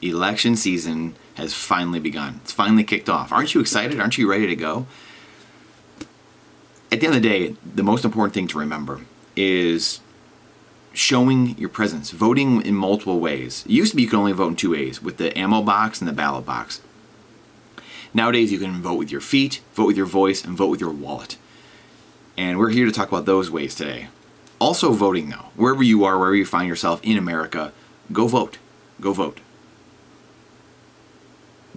Election season has finally begun. It's finally kicked off. Aren't you excited? Aren't you ready to go? At the end of the day, the most important thing to remember is showing your presence, voting in multiple ways. It used to be you could only vote in 2 ways, with the ammo box and the ballot box. Nowadays, you can vote with your feet, vote with your voice, and vote with your wallet. And we're here to talk about those ways today. Also voting, though. Wherever you are, wherever you find yourself in America, go vote. Go vote.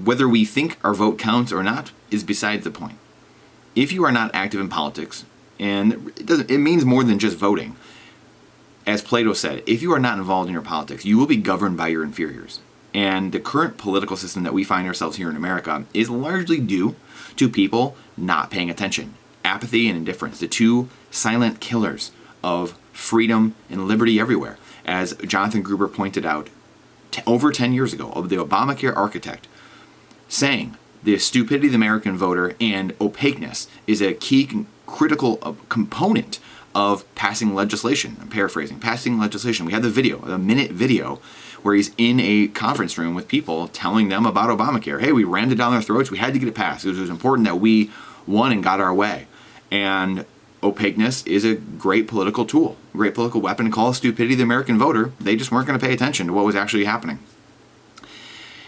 Whether we think our vote counts or not is besides the point. If you are not active in politics, and it means more than just voting. As Plato said, if you are not involved in your politics, you will be governed by your inferiors. And the current political system that we find ourselves here in America is largely due to people not paying attention. Apathy and indifference, the two silent killers of freedom and liberty everywhere. As Jonathan Gruber pointed out over 10 years ago, of the Obamacare architect, saying the stupidity of the American voter and opaqueness is a key critical component of passing legislation. I'm paraphrasing, passing legislation. We had the video, a minute video, where he's in a conference room with people telling them about Obamacare. Hey, we rammed it down their throats. We had to get it passed. It was important that we won and got our way. And opaqueness is a great political tool, great political weapon to call stupidity the American voter. They just weren't going to pay attention to what was actually happening.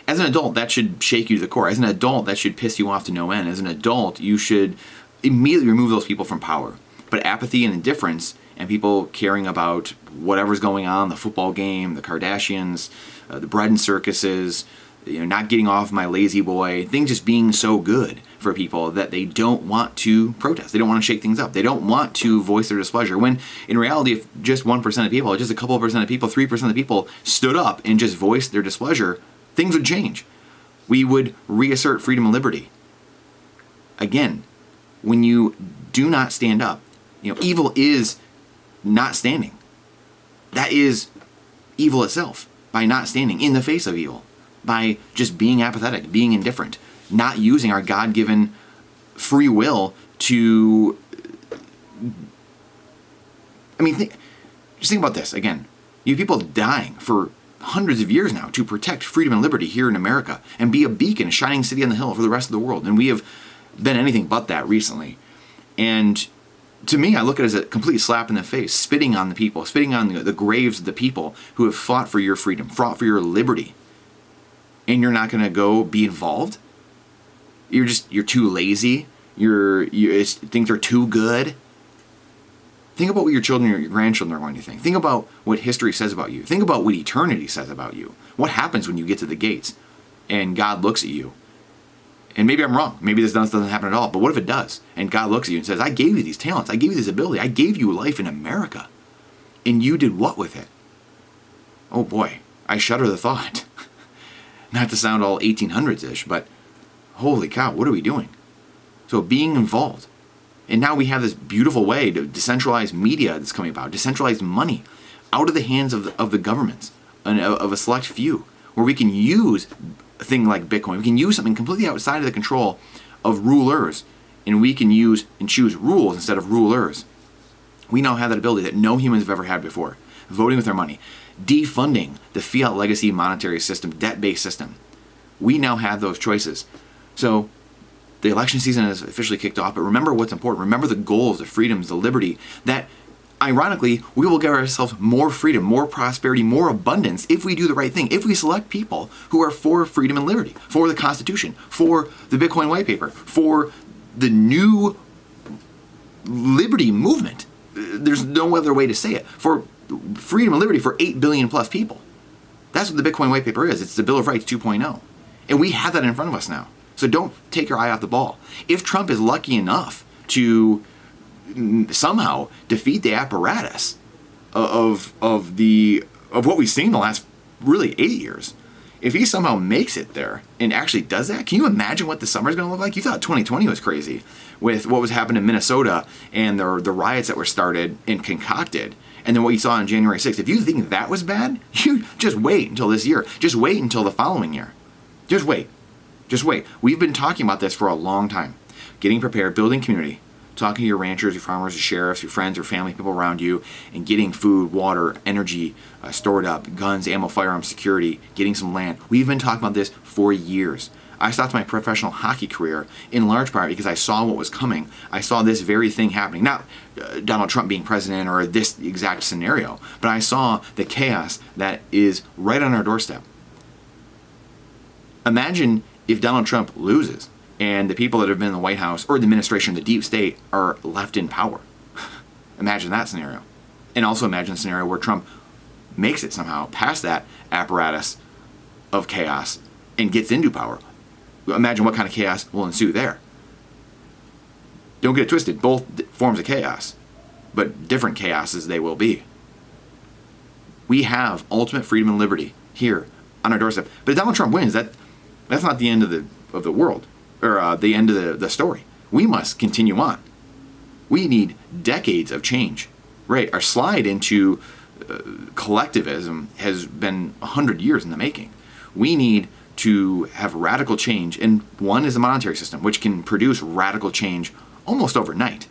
As an adult, that should shake you to the core. As an adult, that should piss you off to no end. As an adult, you should immediately remove those people from power. But apathy and indifference and people caring about whatever's going on, the football game, the Kardashians, the bread and circuses, not getting off my lazy boy, things just being so good for people that they don't want to protest. They don't want to shake things up. They don't want to voice their displeasure. When in reality, if just 1% of people, just a couple of percent of people, 3% of the people stood up and just voiced their displeasure, things would change. We would reassert freedom and liberty. Again, when you do not stand up, evil is not standing. That is evil itself, by not standing in the face of evil, by just being apathetic, being indifferent, not using our God-given free will to... just think about this again. You have people dying for hundreds of years now to protect freedom and liberty here in America and be a beacon, a shining city on the hill for the rest of the world. And we have been anything but that recently. And to me, I look at it as a complete slap in the face, spitting on the people, spitting on the graves of the people who have fought for your freedom, fought for your liberty. And you're not going to go be involved? You're too lazy? Things are too good? Think about what your children or your grandchildren are going to think. Think about what history says about you. Think about what eternity says about you. What happens when you get to the gates and God looks at you? And maybe I'm wrong. Maybe this doesn't happen at all. But what if it does? And God looks at you and says, I gave you these talents. I gave you this ability. I gave you life in America. And you did what with it? Oh boy, I shudder the thought. Not to sound all 1800s-ish, but holy cow, what are we doing? So being involved. And now we have this beautiful way to decentralize media that's coming about, decentralized money out of the hands of the governments, and of a select few, where we can use a thing like Bitcoin. We can use something completely outside of the control of rulers, and we can use and choose rules instead of rulers. We now have that ability that no humans have ever had before. Voting with our money. Defunding the fiat legacy monetary system, debt-based system. We now have those choices. So the election season has officially kicked off, but remember what's important. Remember the goals, the freedoms, the liberty, that ironically, we will give ourselves more freedom, more prosperity, more abundance if we do the right thing. If we select people who are for freedom and liberty, for the Constitution, for the Bitcoin white paper, for the new liberty movement. There's no other way to say it. For freedom and liberty for 8 billion plus people. That's what the Bitcoin white paper is. It's the Bill of Rights 2.0. And we have that in front of us now. So don't take your eye off the ball. If Trump is lucky enough to somehow defeat the apparatus of what we've seen the last really 8 years, if he somehow makes it there and actually does that, can you imagine what the summer is going to look like? You thought 2020 was crazy with what was happening in Minnesota and the riots that were started and concocted, and then what you saw on January 6th. If you think that was bad, you just wait until this year. Just wait until the following year. Just wait. Just wait. We've been talking about this for a long time. Getting prepared, building community, talking to your ranchers, your farmers, your sheriffs, your friends, your family, people around you, and getting food, water, energy stored up, guns, ammo, firearms, security, getting some land. We've been talking about this for years. I stopped my professional hockey career in large part because I saw what was coming. I saw this very thing happening. Not Donald Trump being president or this exact scenario, but I saw the chaos that is right on our doorstep. Imagine if Donald Trump loses and the people that have been in the White House or the administration, the deep state, are left in power. Imagine that scenario. And also imagine a scenario where Trump makes it somehow past that apparatus of chaos and gets into power. Imagine what kind of chaos will ensue there. Don't get it twisted, both forms of chaos, but different chaoses they will be. We have ultimate freedom and liberty here on our doorstep. But if Donald Trump wins, that's not the end of the world, or the end of the story. We must continue on. We need decades of change. Right, our slide into collectivism has been 100 years in the making. We need to have radical change, and one is the monetary system, which can produce radical change almost overnight.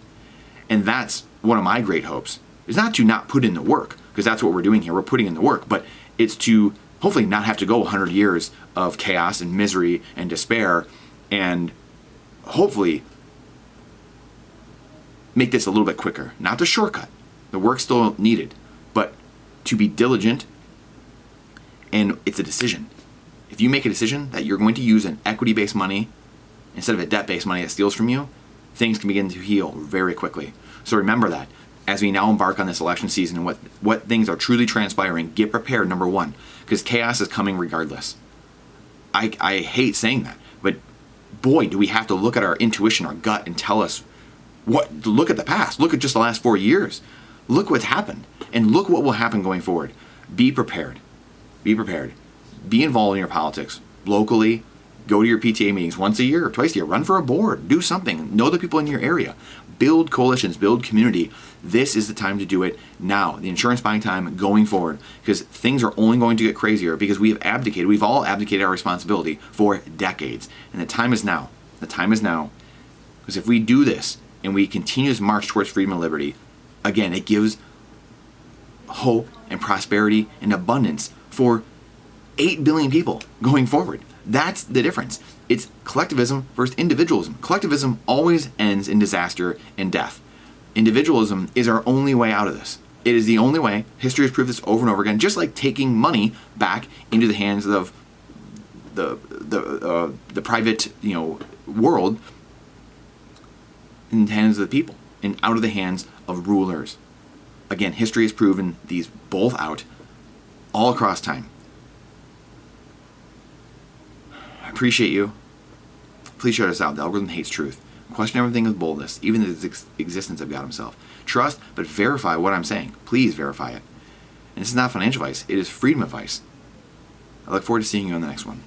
And that's one of my great hopes, is not to not put in the work, because that's what we're doing here, we're putting in the work, but it's to hopefully not have to go 100 years of chaos and misery and despair, and hopefully make this a little bit quicker. Not the shortcut, the work's still needed, but to be diligent, and it's a decision. If you make a decision that you're going to use an equity-based money instead of a debt-based money that steals from you, things can begin to heal very quickly. So remember that as we now embark on this election season and what things are truly transpiring, get prepared, number one, because chaos is coming regardless. I hate saying that, but boy, do we have to look at our intuition, our gut, and tell us look at the past. Look at just the last 4 years. Look what's happened, and look what will happen going forward. Be prepared. Be prepared. Be involved in your politics locally. Go to your PTA meetings once a year or twice a year. Run for a board. Do something. Know the people in your area. Build coalitions. Build community. This is the time to do it now. The insurance buying time going forward, because things are only going to get crazier because we have abdicated. We've all abdicated our responsibility for decades. And the time is now. The time is now. Because if we do this and we continue this march towards freedom and liberty, again, it gives hope and prosperity and abundance for 8 billion people going forward. That's the difference. It's collectivism versus individualism. Collectivism always ends in disaster and death. Individualism is our only way out of this. It is the only way. History has proved this over and over again. Just like taking money back into the hands of the private world, in the hands of the people and out of the hands of rulers. Again, history has proven these both out all across time. I appreciate you. Please share this out. The algorithm hates truth. Question everything with boldness, even the existence of God himself. Trust, but verify what I'm saying. Please verify it. And this is not financial advice. It is freedom advice. I look forward to seeing you on the next one.